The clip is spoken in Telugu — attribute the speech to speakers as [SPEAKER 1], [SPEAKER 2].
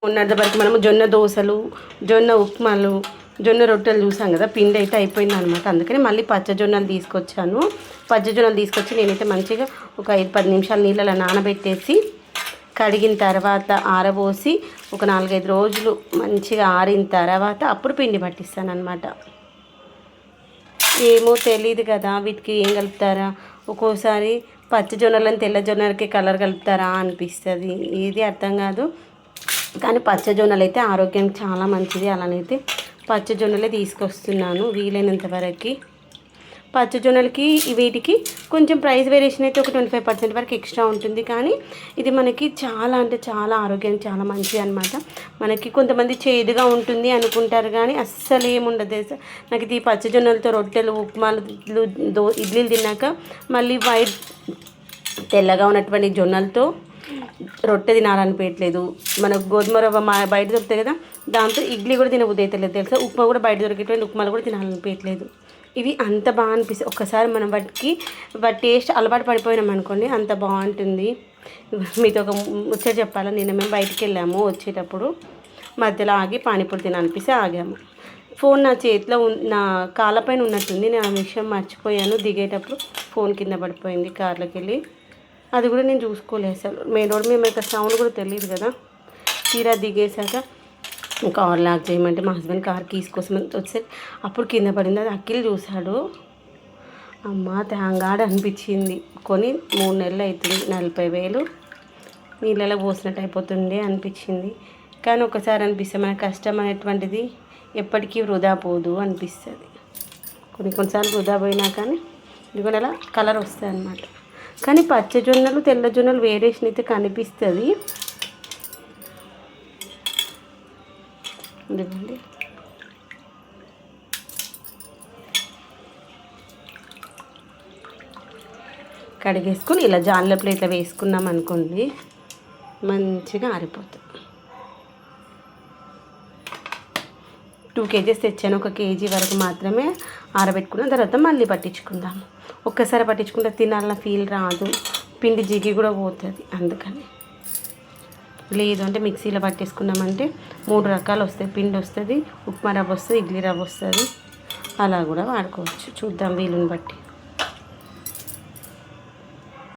[SPEAKER 1] ఉన్నది వరకు మనము జొన్న దోశలు, జొన్న ఉప్మాలు, జొన్న రొట్టెలు చూసాం కదా. పిండి అయితే అయిపోయింది అనమాట. అందుకని మళ్ళీ పచ్చజొన్నలు తీసుకొచ్చాను. పచ్చజొన్నలు తీసుకొచ్చి నేనైతే మంచిగా ఒక 5-10 నిమిషాలు నీళ్ళలో నానబెట్టేసి కడిగిన తర్వాత ఆరబోసి ఒక 4-5 రోజులు మంచిగా ఆరిన తర్వాత అప్పుడు పిండి పట్టిస్తాను అనమాట. ఏమో తెలియదు కదా వీటికి ఏం కలుపుతారా, ఒక్కోసారి పచ్చజొన్నలను తెల్ల జొన్నలకి కలర్ కలుపుతారా అనిపిస్తుంది. ఏది అర్థం కాదు. కానీ పచ్చజొన్నలు అయితే ఆరోగ్యానికి చాలా మంచిది. అలానైతే పచ్చజొన్నలే తీసుకొస్తున్నాను వీలైనంత వరకు. పచ్చజొన్నలకి వీటికి కొంచెం ప్రైస్ వేరియేషన్ అయితే ఒక 25% వరకు ఎక్స్ట్రా ఉంటుంది. కానీ ఇది మనకి చాలా అంటే చాలా ఆరోగ్యానికి చాలా మంచిది అనమాట. మనకి కొంతమంది చేదుగా ఉంటుంది అనుకుంటారు కానీ అస్సలు ఏముండదు. నాకు ఇది పచ్చజొన్నలతో రొట్టెలు, ఉప్మాలు, ఇడ్లీలు తిన్నాక మళ్ళీ వైట్ తెల్లగా ఉన్నటువంటి జొన్నలతో రొట్టె తినాలనిపించట్లేదు. మనకు గోధుమ రవ్వ బయట దొరుకుతాయి కదా, దాంతో ఇడ్లీ కూడా తినబుద్ధి అవుతలేదు తెలుసా. ఉప్మా కూడా బయట దొరికేటువంటి ఉప్మాలు కూడా తినాలనిపించట్లేదు. ఇవి అంత బాగా అనిపిస్తాయి. ఒక్కసారి మనం వాటి టేస్ట్ అలవాటు పడిపోయినాం అనుకోండి, అంత బాగుంటుంది. మీతో ఒక ముచ్చట చెప్పాలా. నిన్న మేము బయటికి వెళ్ళాము. వచ్చేటప్పుడు మధ్యలో ఆగి పానీపూరి తినాలనిపిస్తే ఆగాము. ఫోన్ నా చేతిలో నా కాళ్ళపైన ఉన్నట్టుంది. నేను ఆ విషయం మర్చిపోయాను. దిగేటప్పుడు ఫోన్ కింద పడిపోయింది కార్లోకి వెళ్ళి. అది కూడా నేను చూసుకోలేదు అసలు. మెయిన్ రోడ్ మేము ఇక్కడ సౌండ్ కూడా తెలియదు కదా. తీరా దిగేసాక కార్ లాక్ చేయమంటే మా హస్బెండ్ కార్ కీస్ కోసం వచ్చే అప్పుడు కింద పడింది. అది అఖిల్ చూశాడు. అమ్మ థ్యాంగాడ్ అనిపించింది. కొని 3 నెలలు అవుతుంది. 40,000 నీళ్ళలో పోసినట్టు అయిపోతుంది అనిపించింది. కానీ ఒకసారి అనిపిస్తుంది మన కష్టం అనేటువంటిది ఎప్పటికీ వృధా పోదు అనిపిస్తుంది. కొన్నిసార్లు వృధా పోయినా కానీ ఇదిగో అలా కలర్ వస్తాయి అన్నమాట. కానీ పచ్చజొన్నలు, తెల్ల జొన్నలు వేరియేషన్ అయితే కనిపిస్తుంది. ఇదిగోండి. కడిగేసుకొని ఇలా జాన్ల ప్లేట్లో వేసుకున్నాం అనుకోండి, మంచిగా ఆరిపోతుంది. 2 kgs తెచ్చాను. 1 kg వరకు మాత్రమే ఆరబెట్టుకున్న తర్వాత మళ్ళీ పట్టించుకుందాము. ఒక్కసారి పట్టించుకుంటే తినాలన్న ఫీల్ రాదు, పిండి జిగి కూడా పోతుంది. అందుకని లేదు అంటే మిక్సీలో పట్టేసుకున్నామంటే 3 రకాలు వస్తాయి. పిండి వస్తుంది, ఉప్మా రవ్వ వస్తుంది, ఇడ్లీ రవ్వ వస్తుంది. అలా కూడా వాడుకోవచ్చు. చూద్దాం వీలుని బట్టి.